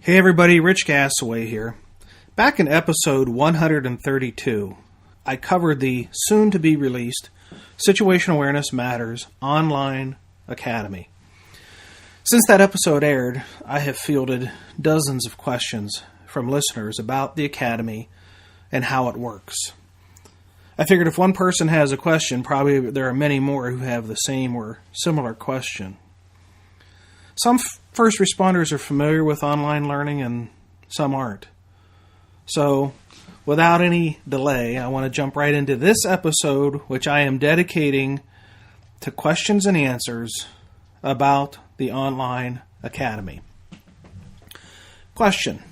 Hey everybody, Rich Gasaway here. Back in episode 132, I covered the soon-to-be-released Situational Awareness Matters Online Academy. Since that episode aired, I have fielded dozens of questions from listeners about the Academy and how it works. I figured if one person has a question, probably there are many more who have the same or similar question. Some first responders are familiar with online learning and some aren't. So, without any delay, I want to jump right into this episode, which I am dedicating to questions and answers about the Online Academy. Question: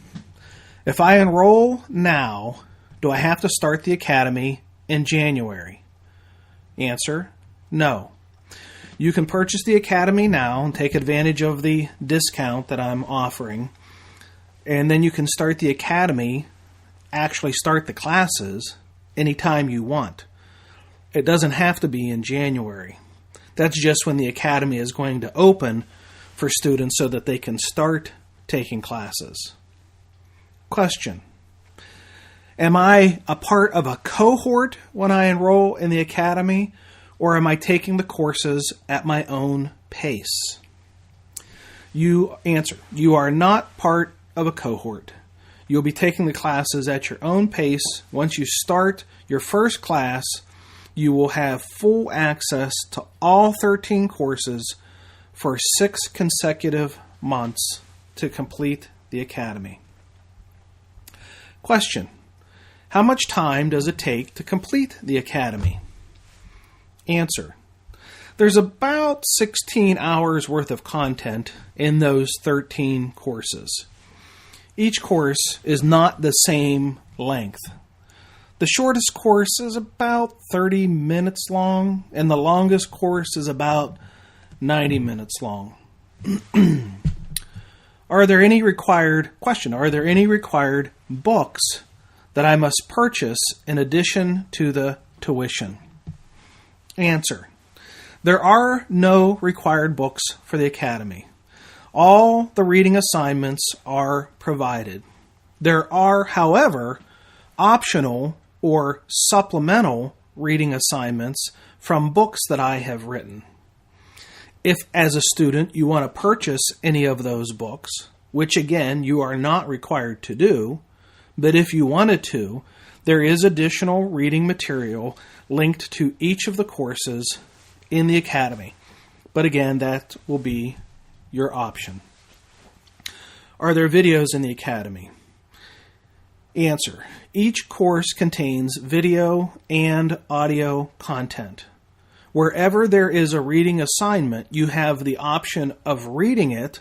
if I enroll now, do I have to start the Academy in January? Answer: no. You can purchase the Academy now and take advantage of the discount that I'm offering. And then you can start the Academy, actually start the classes, anytime you want. It doesn't have to be in January. That's just when the Academy is going to open for students so that they can start taking classes. Question: am I a part of a cohort when I enroll in the Academy, or am I taking the courses at my own pace? You answer: you are not part of a cohort. You'll be taking the classes at your own pace. Once you start your first class, you will have full access to all 13 courses for 6 consecutive months to complete the Academy. Question: how much time does it take to complete the Academy? Answer: there's about 16 hours worth of content in those 13 courses. Each course is not the same length. The shortest course is about 30 minutes long, and the longest course is about 90 minutes long. Are there any required books that I must purchase in addition to the tuition? Answer: there are no required books for the Academy. All the reading assignments are provided. There are, however, optional or supplemental reading assignments from books that I have written. If, as a student, you want to purchase any of those books, which again, you are not required to do, but if you wanted to, there is additional reading material linked to each of the courses in the Academy. But again, that will be your option. Are there videos in the Academy? Answer: each course contains video and audio content. Wherever there is a reading assignment, you have the option of reading it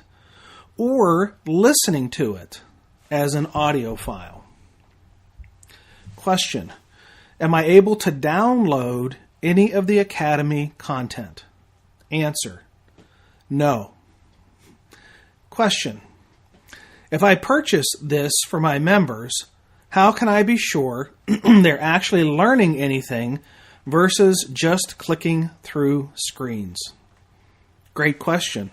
or listening to it as an audio file. Question: am I able to download any of the Academy content? Answer: no. Question: if I purchase this for my members, how can I be sure they're actually learning anything versus just clicking through screens? Great question.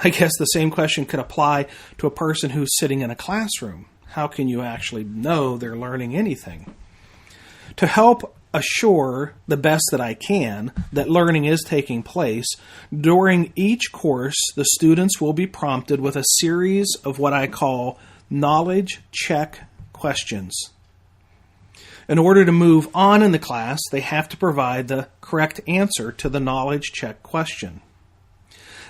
I guess the same question could apply to a person who's sitting in a classroom. How can you actually know they're learning anything? To help assure the best that I can that learning is taking place, during each course, the students will be prompted with a series of what I call knowledge check questions. In order to move on in the class, they have to provide the correct answer to the knowledge check question.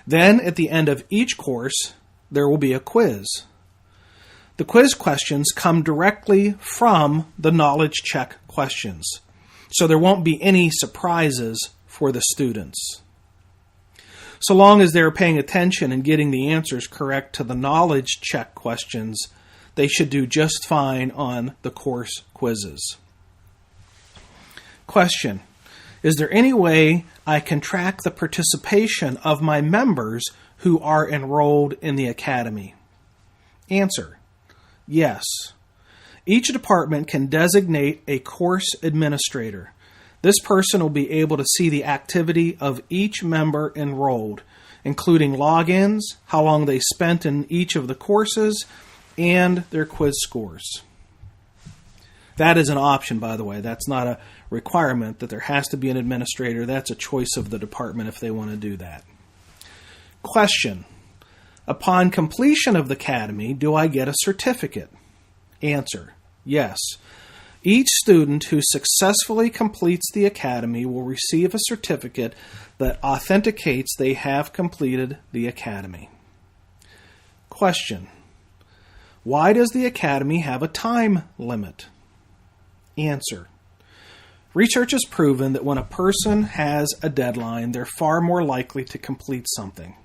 Then, at the end of each course, there will be a quiz. The quiz questions come directly from the knowledge check questions, so there won't be any surprises for the students. So long as they're paying attention and getting the answers correct to the knowledge check questions, they should do just fine on the course quizzes. Question: is there any way I can track the participation of my members who are enrolled in the Academy? Answer: yes. Each department can designate a course administrator. This person will be able to see the activity of each member enrolled, including logins, how long they spent in each of the courses, and their quiz scores. That is an option, by the way. That's not a requirement that there has to be an administrator. That's a choice of the department if they want to do that. Question. Upon completion of the academy, do I get a certificate? Answer. Yes. Each student who successfully completes the academy will receive a certificate that authenticates they have completed the academy. Question. Why does the academy have a time limit? Answer. Research has proven that when a person has a deadline, they're far more likely to complete something.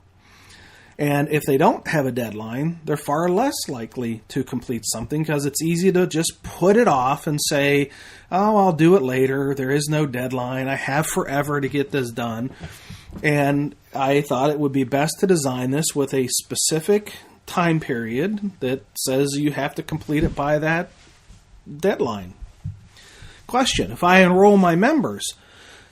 And if they don't have a deadline, they're far less likely to complete something because it's easy to just put it off and say, oh, I'll do it later. There is no deadline. I have forever to get this done. And I thought it would be best to design this with a specific time period that says you have to complete it by that deadline. Question. If I enroll my members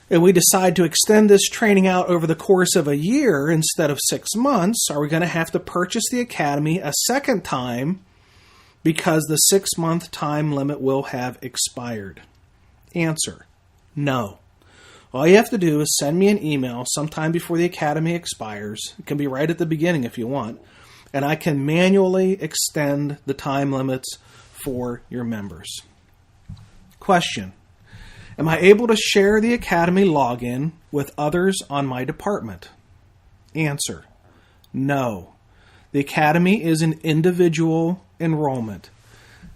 and we decide to extend this training out over the course of a year instead of 6 months, are we going to have to purchase the academy a second time because the 6-month time limit will have expired? Answer. No. All you have to do is send me an email sometime before the academy expires. It can be right at the beginning if you want. And I can manually extend the time limits for your members. Question. Am I able to share the academy login with others on my department? Answer. No. The academy is an individual enrollment.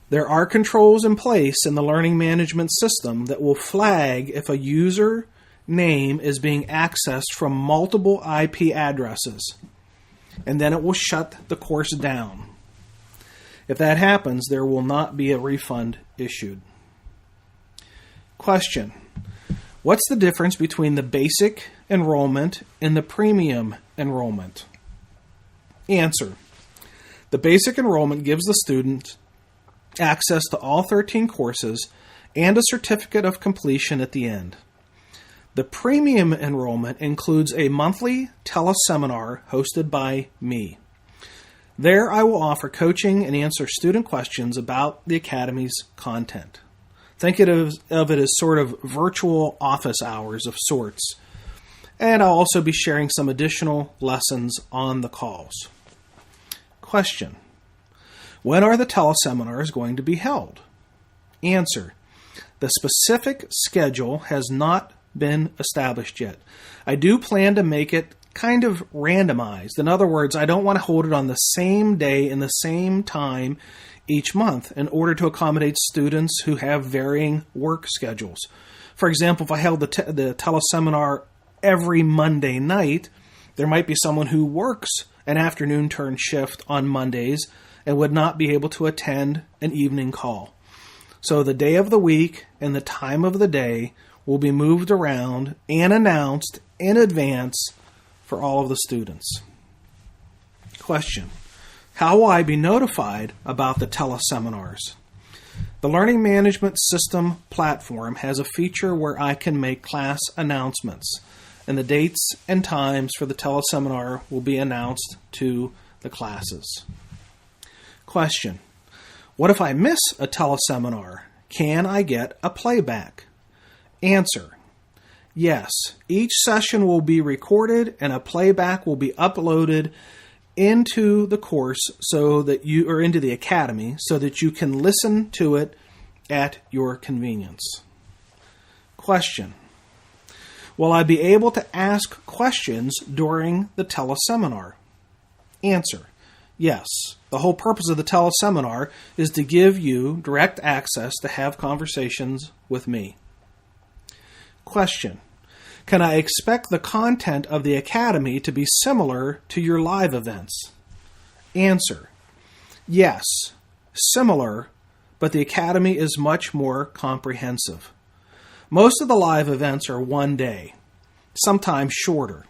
There are controls in place in the learning management system that will flag if a user name is being accessed from multiple IP addresses, and then it will shut the course down. If that happens, there will not be a refund issued. Question. What's the difference between the basic enrollment and the premium enrollment? Answer. The basic enrollment gives the student access to all 13 courses and a certificate of completion at the end. The premium enrollment includes a monthly TeleSeminar hosted by me. There I will offer coaching and answer student questions about the Academy's content. Think of it as sort of virtual office hours of sorts. And I'll also be sharing some additional lessons on the calls. Question. When are the teleseminars going to be held? Answer. The specific schedule has not been established yet. I do plan to make it kind of randomized. In other words, I don't want to hold it on the same day and the same time each month in order to accommodate students who have varying work schedules. For example, if I held the teleseminar every Monday night, there might be someone who works an afternoon turn shift on Mondays and would not be able to attend an evening call. So the day of the week and the time of the day will be moved around and announced in advance for all of the students. Question. How will I be notified about the teleseminars? The Learning Management System platform has a feature where I can make class announcements, and the dates and times for the teleseminar will be announced to the classes. Question. What if I miss a teleseminar? Can I get a playback? Answer. Yes. Each session will be recorded and a playback will be uploaded into the course into the academy so that you can listen to it at your convenience. Question. Will I be able to ask questions during the teleseminar? Answer. Yes. The whole purpose of the teleseminar is to give you direct access to have conversations with me. Question. Can I expect the content of the Academy to be similar to your live events? Answer. Yes, similar, but the Academy is much more comprehensive. Most of the live events are 1 day, sometimes shorter.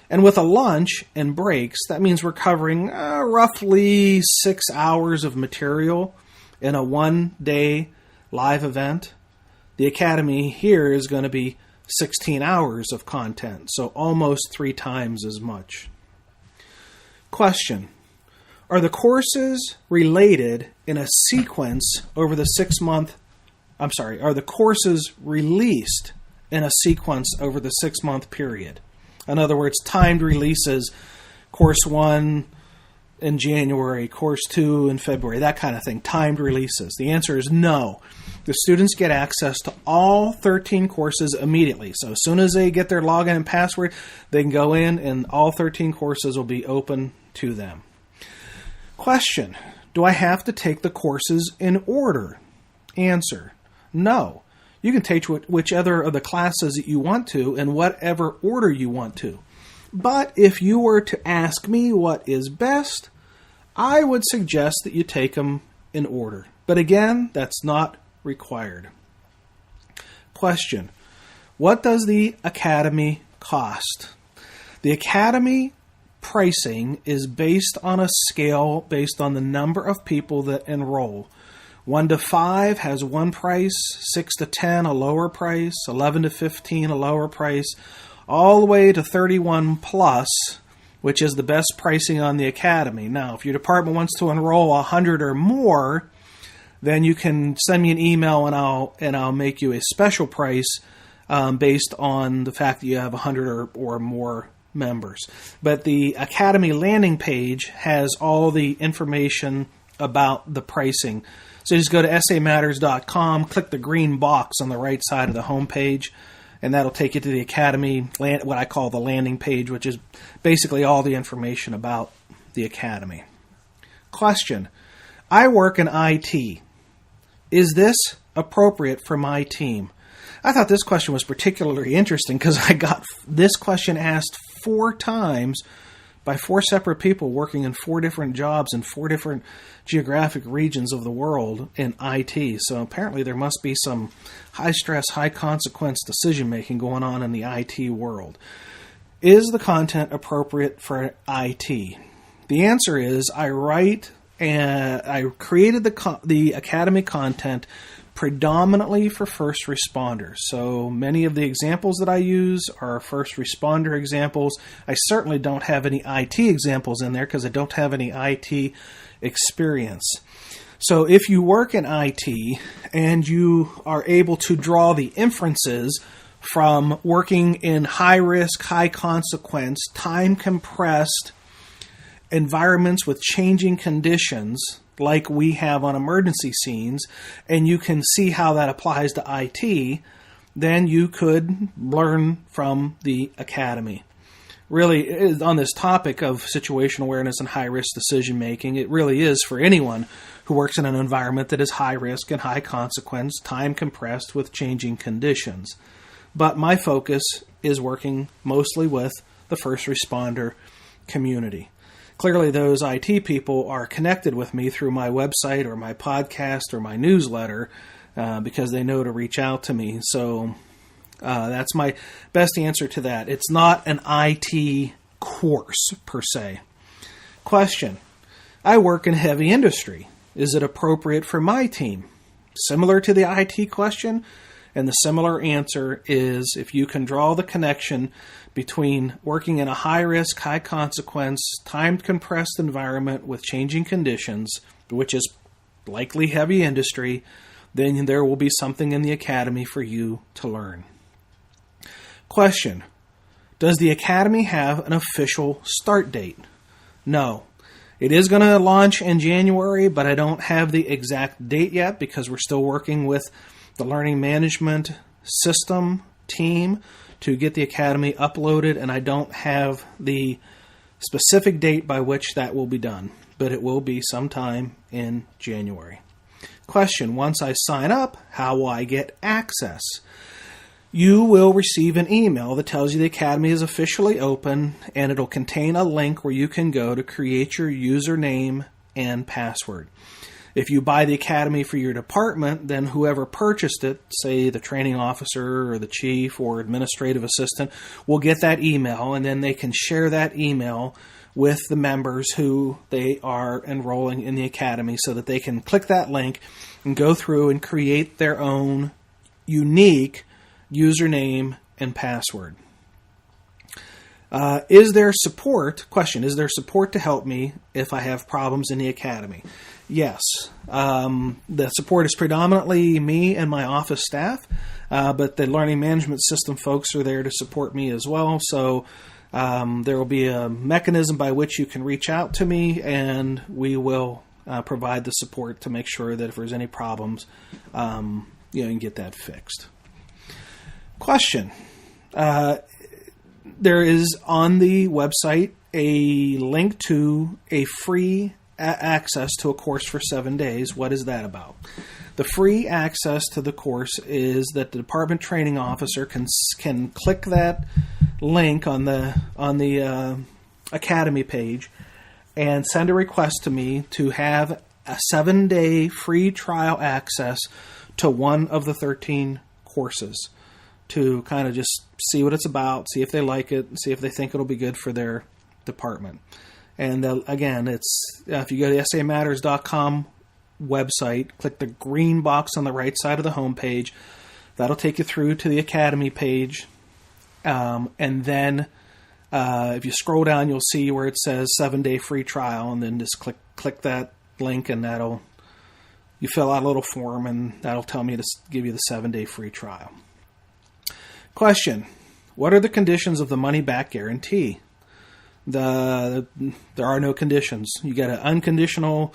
And with a lunch and breaks, that means we're covering roughly 6 hours of material in a 1-day live event. The Academy here is going to be 16 hours of content, so almost 3 times as much. Question. Are the courses related in a sequence over the 6 month? Are the courses released in a sequence over the 6 month period? In other words, timed releases, course 1 in January, course 2 in February, that kind of thing, timed releases. The answer is no. The students get access to all 13 courses immediately. So as soon as they get their login and password, they can go in and all 13 courses will be open to them. Question: do I have to take the courses in order? Answer: no. You can take whichever of the classes that you want to in whatever order you want to. But if you were to ask me what is best, I would suggest that you take them in order. But again, that's not required. Question: what does the Academy cost? The Academy pricing is based on a scale based on the number of people that enroll. 1 to 5 has one price, 6 to 10 a lower price, 11 to 15 a lower price, all the way to 31 plus, which is the best pricing on the Academy. Now, if your department wants to enroll 100 or more, then you can send me an email and I'll make you a special price based on the fact that you have 100 or more members. But the Academy landing page has all the information about the pricing. So just go to SAMatters.com, click the green box on the right side of the home page, and that'll take you to the Academy, what I call the landing page, which is basically all the information about the Academy. Question: I work in IT. Is this appropriate for my team? I thought this question was particularly interesting because I got this question asked 4 times by 4 separate people working in 4 different jobs in 4 different geographic regions of the world in IT. So apparently there must be some high-stress, high-consequence decision-making going on in the IT world. Is the content appropriate for IT? The answer is I created the Academy content predominantly for first responders. So many of the examples that I use are first responder examples. I certainly don't have any IT examples in there because I don't have any IT experience. So if you work in IT and you are able to draw the inferences from working in high risk, high consequence, time compressed environments with changing conditions like we have on emergency scenes, and you can see how that applies to IT, then you could learn from the Academy. Really, on this topic of situational awareness and high-risk decision-making, it really is for anyone who works in an environment that is high-risk and high-consequence, time-compressed with changing conditions. But my focus is working mostly with the first responder community. Clearly, those IT people are connected with me through my website or my podcast or my newsletter because they know to reach out to me. So that's my best answer to that. It's not an IT course per se. Question: I work in heavy industry. Is it appropriate for my team? Similar to the IT question, and the similar answer is if you can draw the connection between working in a high-risk, high-consequence, time-compressed environment with changing conditions, which is likely heavy industry, then there will be something in the Academy for you to learn. Question: does the Academy have an official start date? No. It is going to launch in January, but I don't have the exact date yet because we're still working with the learning management system team to get the Academy uploaded, and I don't have the specific date by which that will be done, but it will be sometime in January. Question: once I sign up, how will I get access? You will receive an email that tells you the Academy is officially open, and it'll contain a link where you can go to create your username and password. If you buy the Academy for your department, then whoever purchased it, say the training officer or the chief or administrative assistant, will get that email, and then they can share that email with the members who they are enrolling in the Academy so that they can click that link and go through and create their own unique username and password. Is there support? Question, is there support to help me if I have problems in the academy? Yes. The support is predominantly me and my office staff, but the learning management system folks are there to support me as well. So there will be a mechanism by which you can reach out to me, and we will provide the support to make sure that if there's any problems, you can get that fixed. Question. There is on the website a link to a free access to a course for 7 days. What is that about? The free access to the course is that the department training officer can click that link on the academy page and send a request to me to have a 7-day free trial access to one of the 13 courses, to kind of just see what it's about, see if they like it, see if they think it'll be good for their department. And again, it's if you go to the SAMatters.com website, click the green box on the right side of the home page. That'll take you through to the academy page. And then if you scroll down, you'll see where it says 7-day free trial, and then just click that link, and you fill out a little form, and that'll tell me to give you the 7-day free trial. Question: what are the conditions of the money back guarantee? There are no conditions. You get an unconditional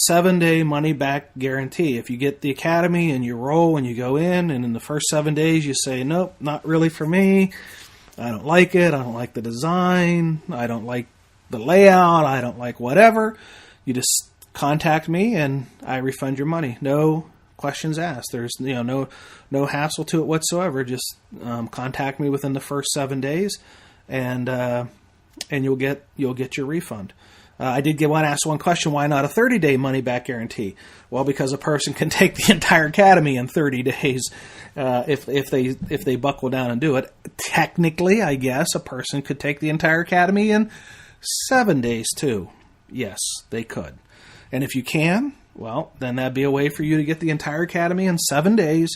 7-day money back guarantee. If you get the academy and you roll and you go in, and in the first 7 days you say, nope, not really for me, I don't like it, I don't like the design, I don't like the layout, I don't like whatever, you just contact me and I refund your money. No questions asked. There's no hassle to it whatsoever. Just contact me within the first 7 days, and you'll get your refund. I did get asked one question: why not a 30-day money back guarantee? Well, because a person can take the entire academy in 30 days if they buckle down and do it. Technically, I guess a person could take the entire academy in 7 days too. Yes, they could. And if you can, well, then that'd be a way for you to get the entire academy in 7 days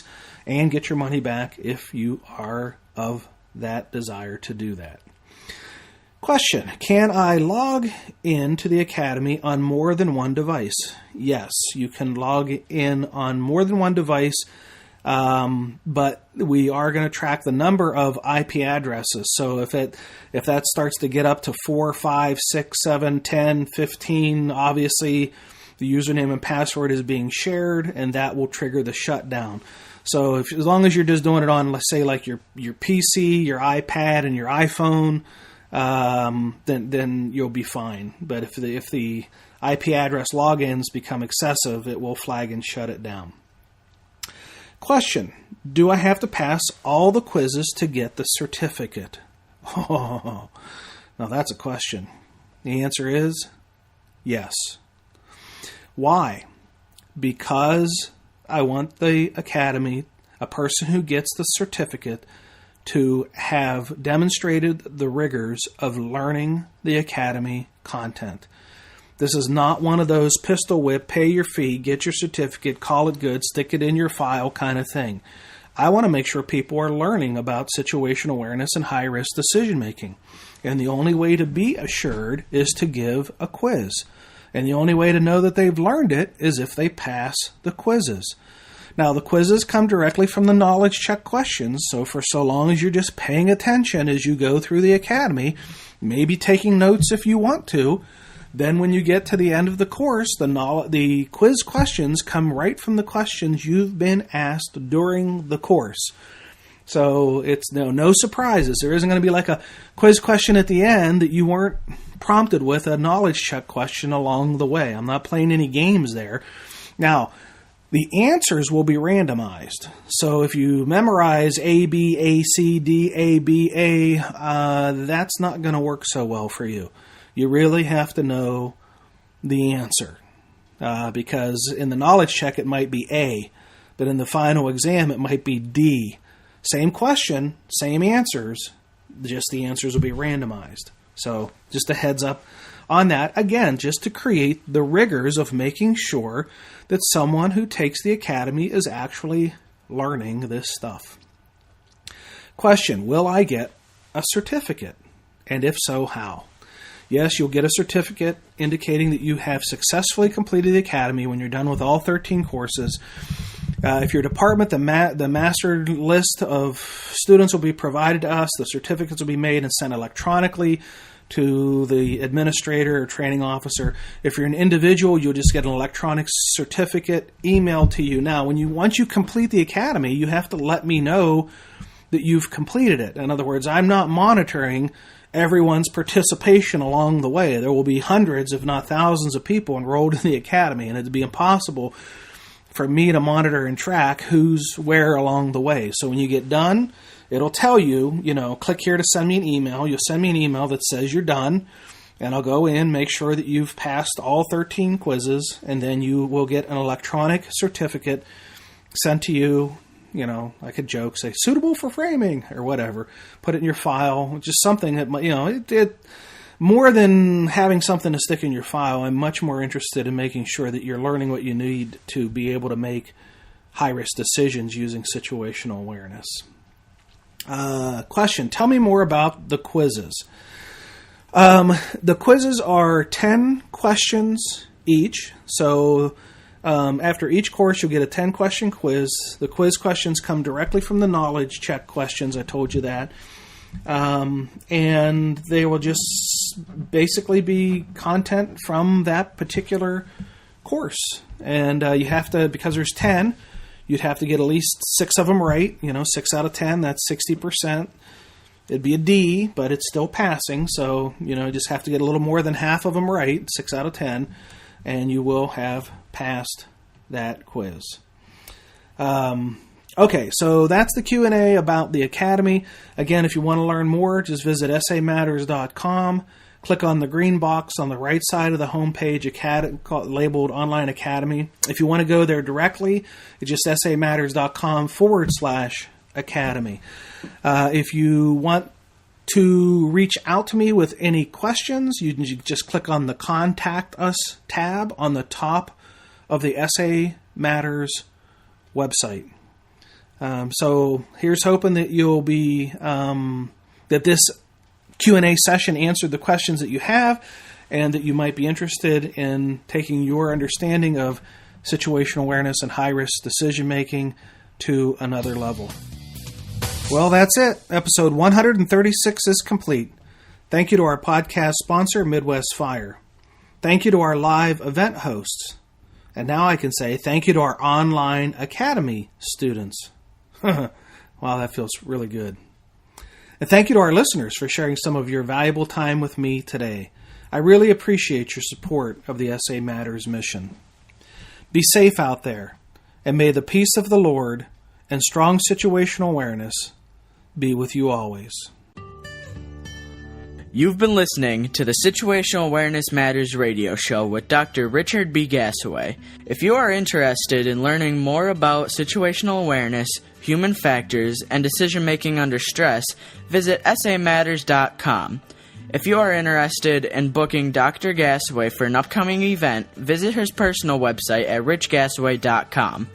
and get your money back if you are of that desire to do that. Question: can I log into the academy on more than one device? Yes, you can log in on more than one device, but we are going to track the number of IP addresses. So if that starts to get up to 4, 5, 6, 7, 10, 15, obviously the username and password is being shared, and that will trigger the shutdown. So as long as you're just doing it on, let's say, like your PC, your iPad, and your iPhone, then you'll be fine. But if the IP address logins become excessive, it will flag and shut it down. Question: do I have to pass all the quizzes to get the certificate? Oh, now that's a question. The answer is yes. Why? Because I want the academy, a person who gets the certificate, to have demonstrated the rigors of learning the academy content. This is not one of those pistol whip, pay your fee, get your certificate, call it good, stick it in your file kind of thing. I want to make sure people are learning about situational awareness and high-risk decision-making. And the only way to be assured is to give a quiz. And the only way to know that they've learned it is if they pass the quizzes. Now, the quizzes come directly from the knowledge check questions, so for so long as you're just paying attention as you go through the academy, maybe taking notes if you want to, then when you get to the end of the course, the quiz questions come right from the questions you've been asked during the course. So it's no surprises. There isn't going to be like a quiz question at the end that you weren't prompted with a knowledge check question along the way. I'm not playing any games there. Now, the answers will be randomized. So if you memorize A, B, A, C, D, A, B, A, that's not going to work so well for you. You really have to know the answer. Because in the knowledge check it might be A, but in the final exam it might be D. Same question, same answers, just the answers will be randomized. So just a heads up on that. Again, just to create the rigors of making sure that someone who takes the academy is actually learning this stuff. Question: will I get a certificate? And if so, how? Yes, you'll get a certificate indicating that you have successfully completed the academy when you're done with all 13 courses. If your department, the master list of students will be provided to us. The certificates will be made and sent electronically to the administrator or training officer. If you're an individual, you'll just get an electronic certificate emailed to you. Now, once you complete the academy, you have to let me know that you've completed it. In other words, I'm not monitoring everyone's participation along the way. There will be hundreds, if not thousands, of people enrolled in the academy, and it'd be impossible for me to monitor and track who's where along the way. So when you get done, it'll tell you, click here to send me an email. You'll send me an email that says you're done, and I'll go in, make sure that you've passed all 13 quizzes, and then you will get an electronic certificate sent to you. I could joke, say, suitable for framing, or whatever. Put it in your file, just something that, more than having something to stick in your file, I'm much more interested in making sure that you're learning what you need to be able to make high-risk decisions using situational awareness. Question, tell me more about the quizzes. The quizzes are 10 questions each, so after each course, you'll get a 10-question quiz. The quiz questions come directly from the knowledge check questions. I told you that. And they will just basically be content from that particular course. And you have to, because there's 10, you'd have to get at least 6 of them right. 6 out of 10, that's 60%. It'd be a D, but it's still passing. So, you just have to get a little more than half of them right, 6 out of 10, and you will have passed that quiz. Okay, so that's the Q&A about the Academy. Again, if you want to learn more, just visit SAMatters.com. Click on the green box on the right side of the homepage labeled Online Academy. If you want to go there directly, it's just SAMatters.com/academy. If you want to reach out to me with any questions, you can just click on the Contact Us tab on the top of the SA Matters website. So here's hoping that you'll be that this Q&A session answered the questions that you have, and that you might be interested in taking your understanding of situational awareness and high-risk decision-making to another level. Well, that's it. Episode 136 is complete. Thank you to our podcast sponsor, Midwest Fire. Thank you to our live event hosts. And now I can say thank you to our online academy students. Wow, that feels really good. And thank you to our listeners for sharing some of your valuable time with me today. I really appreciate your support of the SA Matters mission. Be safe out there, and may the peace of the Lord and strong situational awareness be with you always. You've been listening to the Situational Awareness Matters radio show with Dr. Richard B. Gasaway. If you are interested in learning more about situational awareness, human factors, and decision-making under stress, visit SAMatters.com. If you are interested in booking Dr. Gasaway for an upcoming event, visit his personal website at richgasaway.com.